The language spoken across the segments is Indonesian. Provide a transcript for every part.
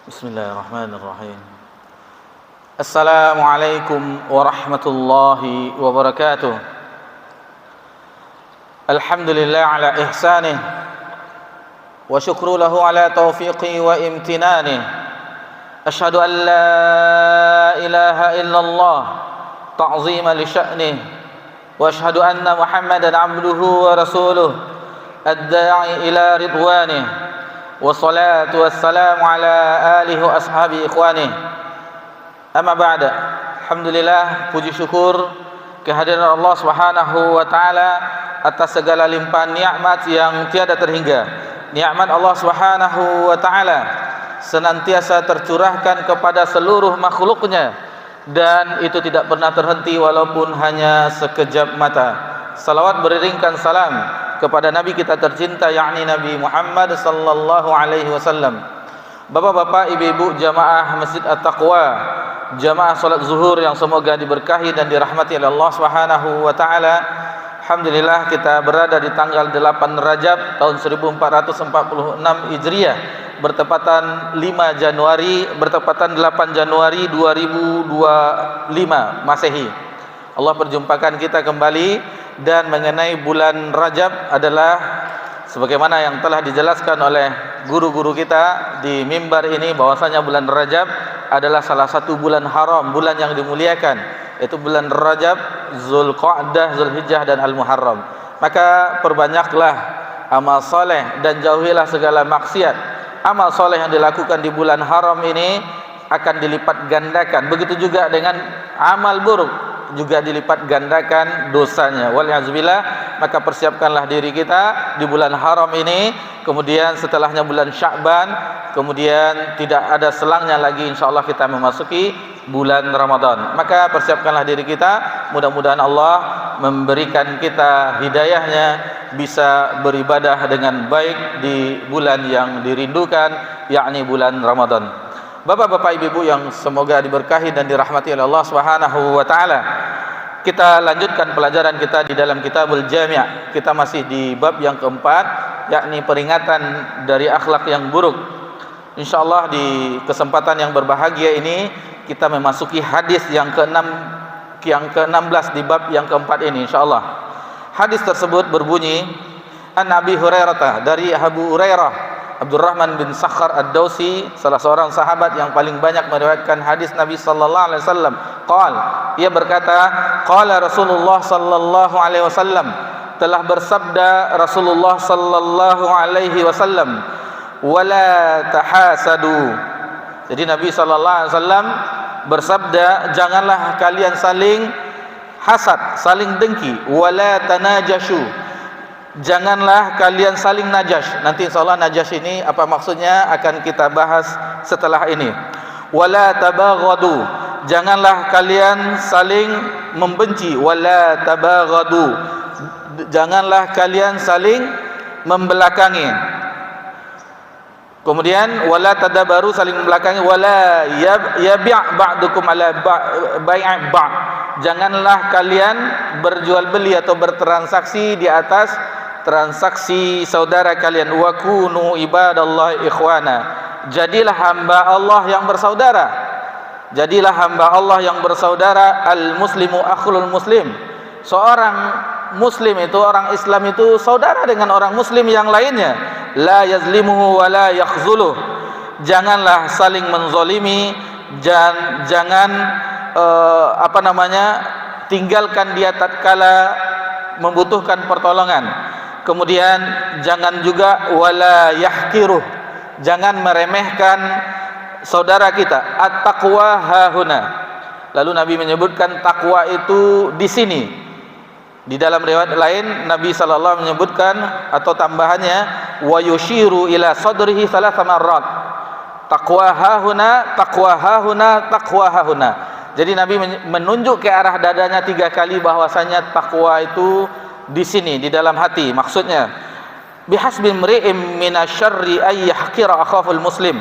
Bismillahirrahmanirrahim. Assalamualaikum warahmatullahi wabarakatuh. Alhamdulillah ala ihsanih wa syukru lahu ala taufiqi wa imtinanih. Ashhadu an la ilaha illallah ta'zima li sya'nih wa ashhadu anna Muhammadan abduhu wa rasuluh ad-da'i ila ridwanih. Wassalatu wassalamu ala alihi wa ashabi ikhwanih. Amma ba'da. Alhamdulillah, puji syukur kehadiran Allah Subhanahu wa taala atas segala limpahan nikmat yang tiada terhingga. Nikmat Allah Subhanahu wa taala senantiasa tercurahkan kepada seluruh makhluknya dan itu tidak pernah terhenti walaupun hanya sekejap mata. Salawat beriringkan salam kepada Nabi kita tercinta, yakni Nabi Muhammad sallallahu alaihi wasallam. Bapak-bapak, ibu-ibu jamaah Masjid At-Taqwa, jamaah salat zuhur yang semoga diberkahi dan dirahmati oleh Allah Subhanahu wa taala. Alhamdulillah kita berada di tanggal 8 Rajab tahun 1446 Hijriah, bertepatan 8 Januari 2025 Masehi. Allah perjumpakan kita kembali, dan mengenai bulan Rajab adalah sebagaimana yang telah dijelaskan oleh guru-guru kita di mimbar ini, bahwasanya bulan Rajab adalah salah satu bulan haram, bulan yang dimuliakan, yaitu bulan Rajab, Zulqa'dah, Zulhijjah dan Al-Muharram. Maka perbanyaklah amal soleh dan jauhilah segala maksiat. Amal soleh yang dilakukan di bulan haram ini akan dilipat gandakan. Begitu juga dengan amal buruk, juga dilipat gandakan dosanya. Wal'azubillah. Maka persiapkanlah diri kita di bulan haram ini, kemudian setelahnya bulan Sya'ban, kemudian tidak ada selangnya lagi insyaallah kita memasuki bulan Ramadan. Maka persiapkanlah diri kita, mudah-mudahan Allah memberikan kita hidayahnya, bisa beribadah dengan baik di bulan yang dirindukan, yakni bulan Ramadan. Bapak-bapak, ibu-ibu yang semoga diberkahi dan dirahmati oleh Allah Subhanahu wa taala. Kita lanjutkan pelajaran kita di dalam Kitabul Jami'. Kita masih di bab yang keempat, yakni peringatan dari akhlak yang buruk. Insyaallah di kesempatan yang berbahagia ini kita memasuki hadis yang ke-16 di bab yang keempat ini insyaallah. Hadis tersebut berbunyi, An Abi Hurairah, dari Abu Hurairah Abdurrahman bin Sakhar Ad-Dausi, salah seorang sahabat yang paling banyak meriwayatkan hadis Nabi sallallahu alaihi wasallam. Ia berkata, qala Rasulullah sallallahu alaihi wasallam, telah bersabda Rasulullah sallallahu alaihi wasallam, wala tahasadu. Jadi Nabi sallallahu alaihi wasallam bersabda, janganlah kalian saling hasad, saling dengki, wala tanajashu. Janganlah kalian saling najash. Nanti insyaallah najash ini apa maksudnya akan kita bahas setelah ini. Wala tabaghadu. Janganlah kalian saling membenci. Wala tabaghadu. Janganlah kalian saling membelakangi. Kemudian wala tadabaru, saling membelakangi. Wala yabi' ba'dukum ala bai'i ba'. Janganlah kalian berjual beli atau bertransaksi di atas transaksi saudara kalian. Wa kunu ibadallahi ikhwana. Jadilah hamba Allah yang bersaudara. Jadilah hamba Allah yang bersaudara. Al muslimu akhul muslim. Seorang muslim itu, orang Islam itu saudara dengan orang muslim yang lainnya. La yazlimuhu wa la yakhzuluh. Janganlah saling menzolimi, jangan tinggalkan dia tatkala membutuhkan pertolongan. Kemudian jangan juga wala yahkiruh, jangan meremehkan saudara kita. At-taqwa hahuna. Lalu Nabi menyebutkan takwa itu di sini. Di dalam riwayat lain Nabi sallallahu menyebutkan atau tambahannya wa yushiru ila sadrihi thalatha marrat. Taqwa hahuna, taqwa hahuna, taqwa hahuna. Jadi Nabi menunjuk ke arah dadanya 3 kali bahwasanya takwa itu di sini, di dalam hati. Maksudnya bihasbi mri'im minasyarri ay yahqira akhaful muslim.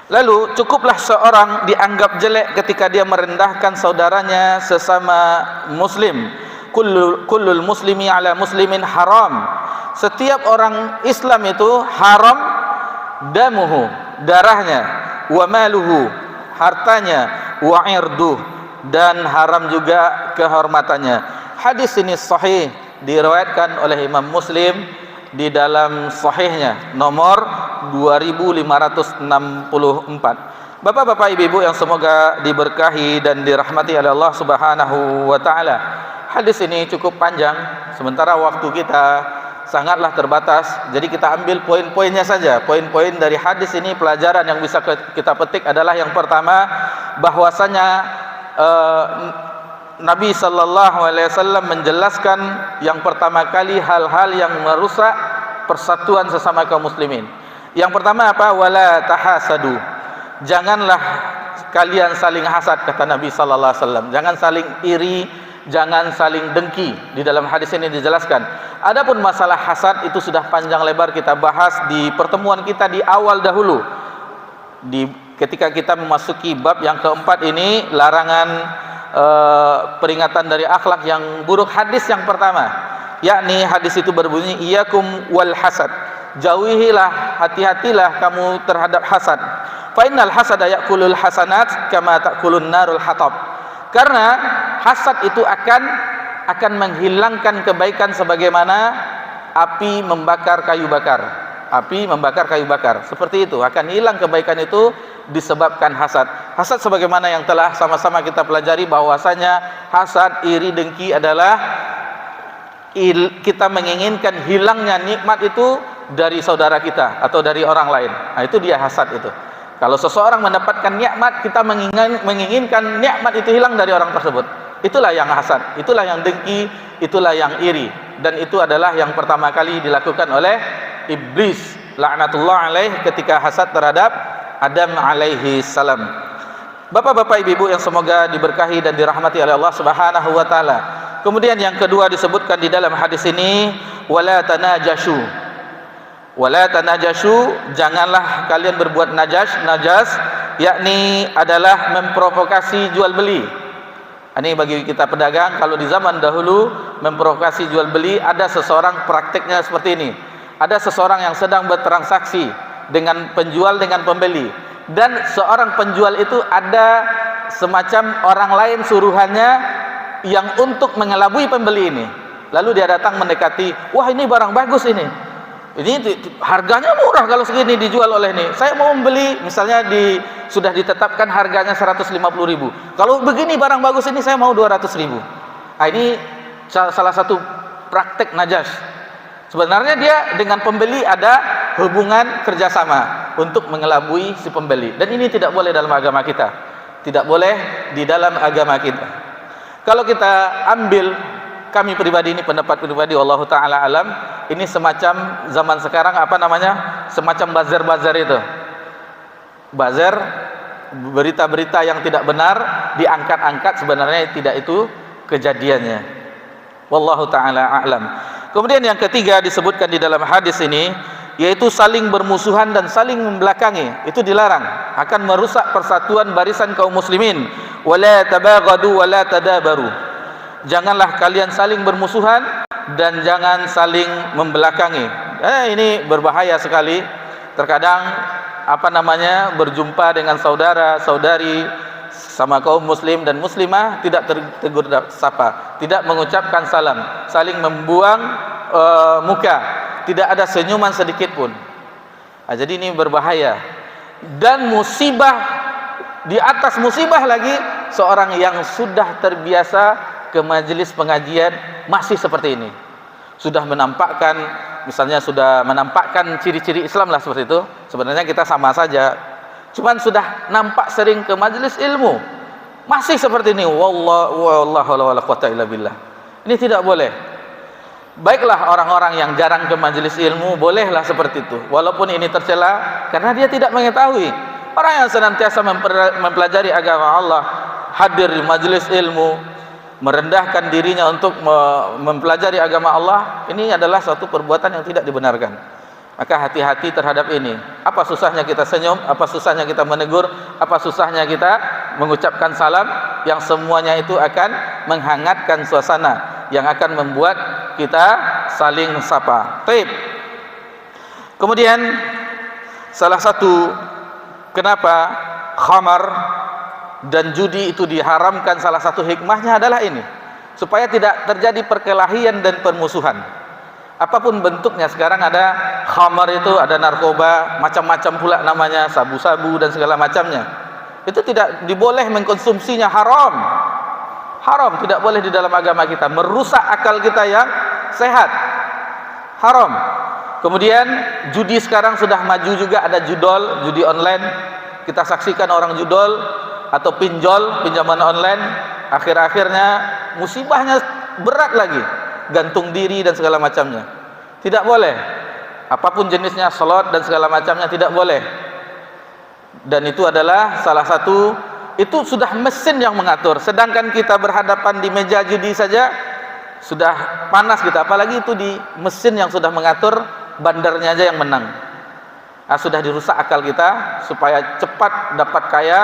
Lalu cukuplah seorang dianggap jelek ketika dia merendahkan saudaranya sesama muslim. Kullul muslimi ala muslimin haram. Setiap orang Islam itu haram damuhu, darahnya, wa maluhu, hartanya, wa irduh, dan haram juga kehormatannya. Hadis ini sahih, diriwayatkan oleh Imam Muslim di dalam sahihnya nomor 2564. Bapak-bapak, ibu-ibu yang semoga diberkahi dan dirahmati oleh Allah Subhanahu wa taala. Hadis ini cukup panjang, sementara waktu kita sangatlah terbatas. Jadi kita ambil poin-poinnya saja. Poin-poin dari hadis ini, pelajaran yang bisa kita petik adalah yang pertama, bahwasanya Nabi SAW menjelaskan yang pertama kali hal-hal yang merusak persatuan sesama kaum muslimin. Yang pertama apa? Wala tahasadu. Janganlah kalian saling hasad, kata Nabi SAW. Jangan saling iri, jangan saling dengki. Di dalam hadis ini dijelaskan. Adapun masalah hasad itu sudah panjang lebar kita bahas di pertemuan kita di awal dahulu. Ketika kita memasuki bab yang keempat ini, larangan peringatan dari akhlak yang buruk. Hadis yang pertama, yakni hadis itu berbunyi, iyakum wal hasad. Jauhilah, hati-hatilah kamu terhadap hasad. Fa innal hasada ya'kulul hasanat kama ta'kulun narul hatab. Karena hasad itu akan menghilangkan kebaikan sebagaimana api membakar kayu bakar. Api membakar kayu bakar. Seperti itu, akan hilang kebaikan itu disebabkan hasad. Hasad sebagaimana yang telah sama-sama kita pelajari, bahwasanya hasad, iri, dengki adalah kita menginginkan hilangnya nikmat itu dari saudara kita atau dari orang lain. Nah, itu dia hasad itu. Kalau seseorang mendapatkan nikmat, kita menginginkan nikmat itu hilang dari orang tersebut. Itulah yang hasad, itulah yang dengki, itulah yang iri. Dan itu adalah yang pertama kali dilakukan oleh iblis, laknatullah alaih, ketika hasad terhadap Adam alaihi salam. Bapak-bapak, ibu-ibu yang semoga diberkahi dan dirahmati oleh Allah Subhanahu wa taala. Kemudian yang kedua disebutkan di dalam hadis ini, wala tanajashu. Wala tanajashu, janganlah kalian berbuat najas, yakni adalah memprovokasi jual beli. Ini bagi kita pedagang, kalau di zaman dahulu memprovokasi jual beli, ada seseorang prakteknya seperti ini. Ada seseorang yang sedang bertransaksi dengan penjual dengan pembeli, dan seorang penjual itu ada semacam orang lain suruhannya yang untuk mengelabui pembeli ini. Lalu dia datang mendekati, wah ini barang bagus ini harganya murah kalau segini dijual oleh ini. Saya mau membeli, misalnya sudah ditetapkan harganya 150.000. Kalau begini barang bagus ini saya mau 200.000. Nah, ini salah satu praktek najas. Sebenarnya dia dengan pembeli ada hubungan kerjasama untuk mengelabui si pembeli. Dan ini tidak boleh dalam agama kita. Tidak boleh di dalam agama kita. Kalau kita ambil, kami pribadi ini pendapat pribadi, wallahu taala alam, ini semacam zaman sekarang apa namanya, semacam bazar-bazar itu. Bazar, berita-berita yang tidak benar diangkat-angkat, sebenarnya tidak itu kejadiannya. Wallahu taala a'lam. Kemudian yang ketiga disebutkan di dalam hadis ini, yaitu saling bermusuhan dan saling membelakangi. Itu dilarang, akan merusak persatuan barisan kaum muslimin. Wala tabaghadu wala tadabaru. Janganlah kalian saling bermusuhan dan jangan saling membelakangi. Ini berbahaya sekali. Terkadang berjumpa dengan saudara-saudari sama kaum muslim dan muslimah, tidak tegur sapa, tidak mengucapkan salam, saling membuang muka, tidak ada senyuman sedikit pun. Jadi ini berbahaya. Dan musibah di atas musibah lagi, seorang yang sudah terbiasa ke majelis pengajian masih seperti ini, sudah menampakkan, misalnya sudah menampakkan ciri-ciri Islam lah seperti itu. Sebenarnya kita sama saja, cuman sudah nampak sering ke majelis ilmu masih seperti ini. Wallahu la quwwata illa billah. Ini tidak boleh. Baiklah orang-orang yang jarang ke majelis ilmu, bolehlah seperti itu, walaupun ini tercela karena dia tidak mengetahui. Orang yang senantiasa mempelajari agama Allah, hadir di majelis ilmu, merendahkan dirinya untuk mempelajari agama Allah, ini adalah suatu perbuatan yang tidak dibenarkan. Maka hati-hati terhadap ini. Apa susahnya kita senyum, apa susahnya kita menegur, apa susahnya kita mengucapkan salam, yang semuanya itu akan menghangatkan suasana, yang akan membuat kita saling sapa. Baik. Kemudian salah satu Kenapa khamar dan judi itu diharamkan? Salah satu hikmahnya adalah ini, supaya tidak terjadi perkelahian dan permusuhan. Apapun bentuknya, sekarang ada khamar itu, ada narkoba, macam-macam pula namanya, sabu-sabu dan segala macamnya. Itu tidak diboleh mengkonsumsinya, haram. Haram, tidak boleh di dalam agama kita, merusak akal kita yang sehat. Haram. Kemudian judi sekarang sudah maju juga, ada judol, judi online. Kita saksikan orang judol atau pinjol, pinjaman online, akhir-akhirnya musibahnya berat lagi, gantung diri dan segala macamnya. Tidak boleh. Apapun jenisnya, slot dan segala macamnya tidak boleh. Dan itu adalah salah satu, itu sudah mesin yang mengatur. Sedangkan kita berhadapan di meja judi saja sudah panas kita, apalagi itu di mesin yang sudah mengatur, bandarnya aja yang menang. Sudah dirusak akal kita supaya cepat dapat kaya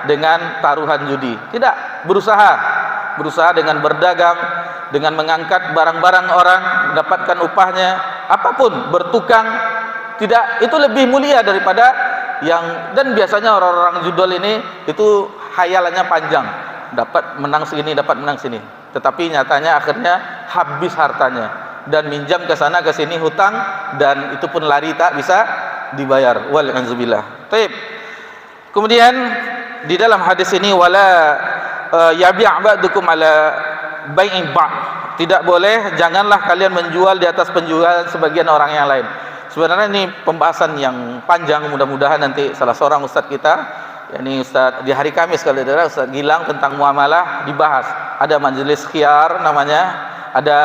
dengan taruhan judi. Tidak, berusaha dengan berdagang, dengan mengangkat barang-barang orang, mendapatkan upahnya, apapun, bertukang. Tidak, itu lebih mulia daripada yang, dan biasanya orang-orang judol ini itu hayalannya panjang, dapat menang segini, dapat menang sini, tetapi nyatanya akhirnya habis hartanya dan minjam ke sana ke sini, hutang, dan itu pun lari tak bisa dibayar. Wal'anzubillah. Baik. Kemudian di dalam hadis ini, wala yabi' ba'dukum ala bai'i ba'. Tidak boleh, janganlah kalian menjual di atas penjualan sebagian orang yang lain. Sebenarnya ini pembahasan yang panjang, mudah-mudahan nanti salah seorang ustaz kita, yakni Ustaz di hari Kamis kali ini, Ustaz Gilang, tentang muamalah dibahas. Ada majelis khiyar namanya, ada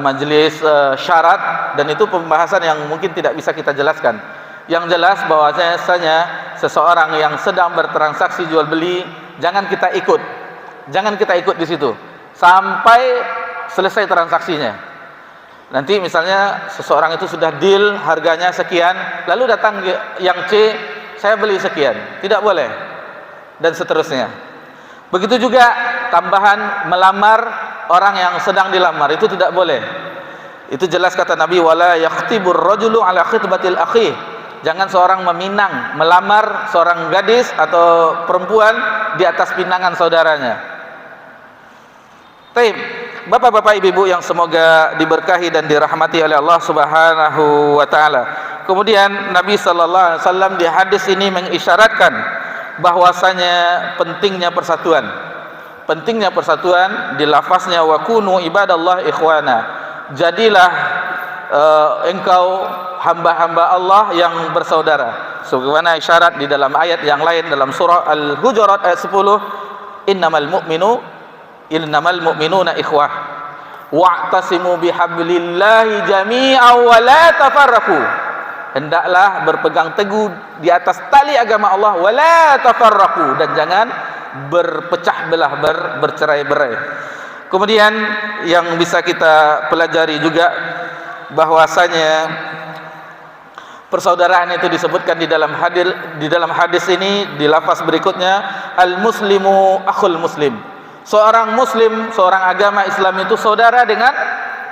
majelis syarat, dan itu pembahasan yang mungkin tidak bisa kita jelaskan. Yang jelas bahwasanya seseorang yang sedang bertransaksi jual beli, jangan kita ikut di situ sampai selesai transaksinya. Nanti misalnya seseorang itu sudah deal harganya sekian, lalu datang yang C, saya beli sekian, tidak boleh, dan seterusnya. Begitu juga tambahan melamar orang yang sedang dilamar, itu tidak boleh. Itu jelas kata Nabi, wala yakhtibur rajulu ala khitbatil akhi. Jangan seorang meminang, melamar seorang gadis atau perempuan di atas pinangan saudaranya. Baik, bapak-bapak, ibu-ibu yang semoga diberkahi dan dirahmati oleh Allah Subhanahu wa taala. Kemudian Nabi sallallahu alaihi wasallam di hadis ini mengisyaratkan bahwasanya pentingnya persatuan. Pentingnya persatuan di lafaznya, wa kunu ibadallah ikhwana. Jadilah engkau hamba-hamba Allah yang bersaudara. Sebagaimana isyarat di dalam ayat yang lain dalam surah Al-Hujurat ayat 10, innamal mu'minuna ikhwah wa'tasimu bihablillahi jami'an wa la tafarraqu. Hendaklah berpegang teguh di atas tali agama Allah, wa la tafarraqu, dan jangan berpecah belah, bercerai-berai. Kemudian yang bisa kita pelajari juga bahwasanya persaudaraan itu disebutkan di dalam hadis ini di lafaz berikutnya, al-muslimu akhul muslim. Seorang muslim, seorang agama Islam itu saudara dengan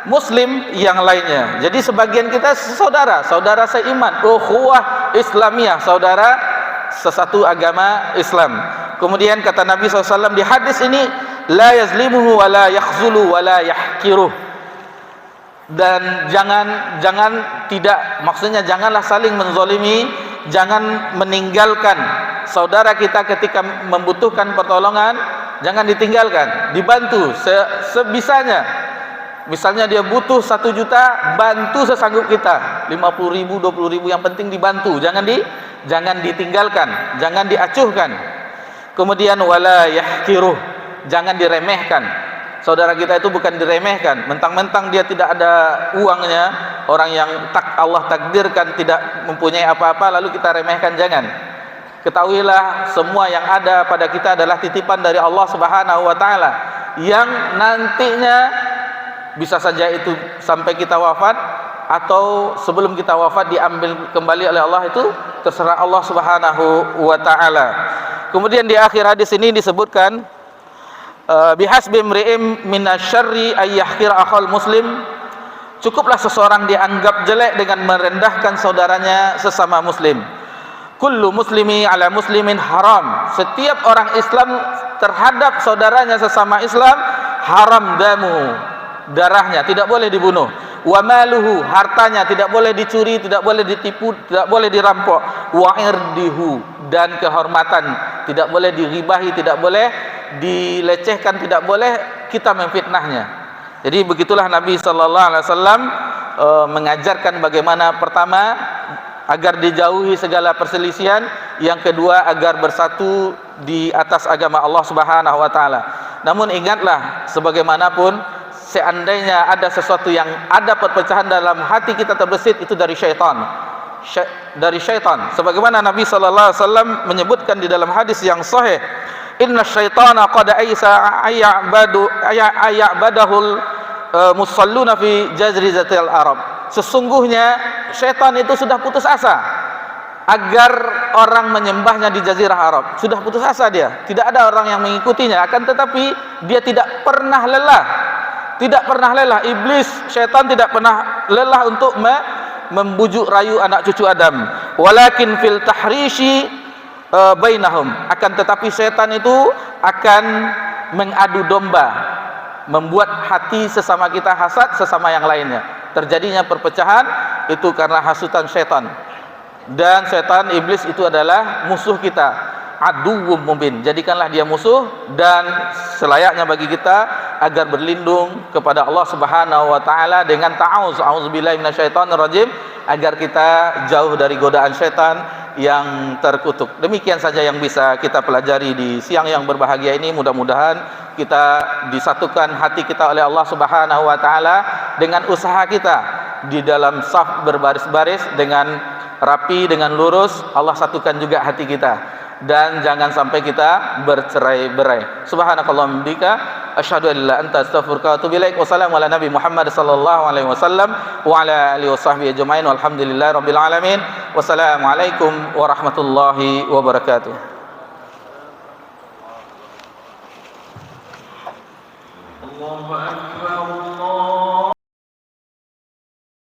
muslim yang lainnya. Jadi sebagian kita saudara seiman, ukhuwah Islamiyah, saudara sesatu agama Islam. Kemudian kata Nabi SAW di hadis ini, la yazlimuhu wa la yakhzulu wa la yahkiruh. Dan maksudnya janganlah saling menzolimi, jangan meninggalkan saudara kita ketika membutuhkan pertolongan, jangan ditinggalkan, dibantu sebisanya. Misalnya dia butuh 1 juta, bantu sesanggup kita, 50.000, 20.000, yang penting dibantu, jangan ditinggalkan, jangan diacuhkan. Kemudian wala yahkiruh, jangan diremehkan. Saudara kita itu bukan diremehkan, mentang-mentang dia tidak ada uangnya, orang yang Allah takdirkan tidak mempunyai apa-apa lalu kita remehkan, jangan. Ketahuilah semua yang ada pada kita adalah titipan dari Allah Subhanahu wa taala, yang nantinya bisa saja itu sampai kita wafat atau sebelum kita wafat diambil kembali oleh Allah, itu terserah Allah Subhanahu wa taala. Kemudian di akhir hadis ini disebutkan, bihasbi imri'im minasyarri ayyahkir akhal muslim. Cukuplah seseorang dianggap jelek dengan merendahkan saudaranya sesama muslim. kullu muslimi ala muslimin haram. Setiap orang Islam terhadap saudaranya sesama Islam haram damu, darahnya tidak boleh dibunuh. Wa maluhu, hartanya tidak boleh dicuri, tidak boleh ditipu, tidak boleh dirampok. Wa irdihu, dan kehormatan tidak boleh diribahi, tidak boleh dilecehkan, tidak boleh kita memfitnahnya. Jadi begitulah Nabi sallallahu alaihi wasallam mengajarkan bagaimana pertama agar dijauhi segala perselisihan, yang kedua agar bersatu di atas agama Allah Subhanahu wa taala. Namun ingatlah, sebagaimanapun seandainya ada sesuatu yang ada perpecahan dalam hati kita terbesit, itu dari syaitan. Dari syaitan. Sebagaimana Nabi sallallahu alaihi wasallam menyebutkan di dalam hadis yang sahih, inna syaitana qad aisa ayya'badahul musalluna fi jazrizatil arab. Sesungguhnya syaitan itu sudah putus asa agar orang menyembahnya di jazirah Arab. Sudah putus asa dia, tidak ada orang yang mengikutinya. Akan tetapi dia tidak pernah lelah. Tidak pernah lelah. Iblis, syaitan tidak pernah lelah untuk membujuk rayu anak cucu Adam. Walakin fil tahrishi bainahum. Akan tetapi syaitan itu akan mengadu domba, membuat hati sesama kita hasad sesama yang lainnya. Terjadinya perpecahan itu karena hasutan syaitan. Dan syaitan, iblis itu adalah musuh kita, aduwwum mubin. Jadikanlah dia musuh, dan selayaknya bagi kita agar berlindung kepada Allah Subhanahu wa taala dengan ta'awuz, a'udzubillahi minasyaitonirrajim, agar kita jauh dari godaan syaitan yang terkutuk. Demikian saja yang bisa kita pelajari di siang yang berbahagia ini. Mudah-mudahan kita disatukan hati kita oleh Allah Subhanahu wa taala dengan usaha kita di dalam saf berbaris-baris dengan rapi, dengan lurus. Allah satukan juga hati kita, dan jangan sampai kita bercerai-berai. Subhanakallahumma bika asyhadu an la anta astaghfiruka wa atubu ilaik. Wassalamu ala nabi Muhammad sallallahu alaihi wasallam wa ala alihi washabbihi ajmain. Walhamdulillahirabbil alamin. Wassalamualaikum warahmatullahi wabarakatuh.